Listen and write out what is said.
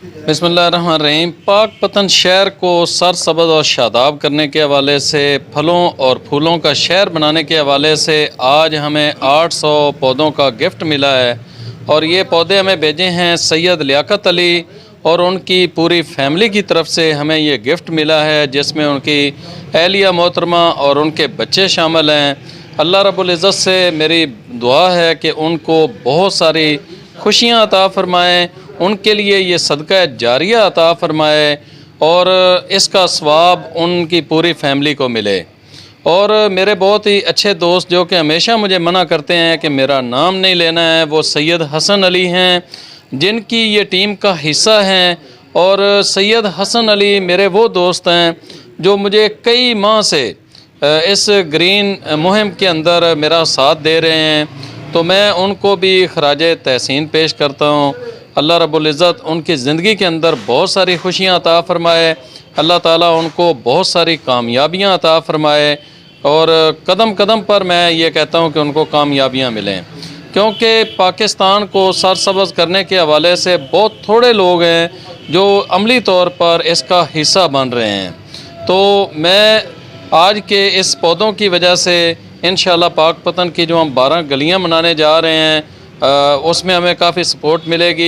बिस्मिल्लाहिर्रहमानिर्रहीम। पाक पतन शहर को सरसब्ज़ और शादाब करने के हवाले से, फलों और फूलों का शहर बनाने के हवाले से आज हमें 800 पौधों का गिफ्ट मिला है। और ये पौधे हमें भेजे हैं सैयद लियाकत अली और उनकी पूरी फैमिली की तरफ से हमें ये गिफ्ट मिला है, जिसमें उनकी अहलिया मोहतरमा और उनके बच्चे शामिल हैं। अल्लाह रब्बुल इज़्ज़त से मेरी दुआ है कि उनको बहुत सारी खुशियाँ अता फ़रमाएँ, उनके लिए ये सदका जारिया अता फ़रमाए और इसका सवाब उनकी पूरी फैमिली को मिले। और मेरे बहुत ही अच्छे दोस्त जो कि हमेशा मुझे मना करते हैं कि मेरा नाम नहीं लेना है, वो सैयद हसन अली हैं, जिनकी ये टीम का हिस्सा हैं। और सैयद हसन अली मेरे वो दोस्त हैं जो मुझे कई माह से इस ग्रीन मुहिम के अंदर मेरा साथ दे रहे हैं, तो मैं उनको भी खराज तहसीन पेश करता हूँ। अल्लाह रब्बुल इज़्ज़त उनकी ज़िंदगी के अंदर बहुत सारी खुशियाँ अता फ़रमाए, अल्लाह ताला उनको बहुत सारी कामयाबियाँ अता फ़रमाए और कदम कदम पर मैं ये कहता हूँ कि उनको कामयाबियाँ मिलें, क्योंकि पाकिस्तान को सरसब्ज़ करने के हवाले से बहुत थोड़े लोग हैं जो अमली तौर पर इसका हिस्सा बन रहे हैं। तो मैं आज के इस पौधों की वजह से इंशाअल्लाह पाक पतन की जो हम 12 गलियाँ बनाने जा रहे हैं उसमें हमें काफ़ी सपोर्ट मिलेगी।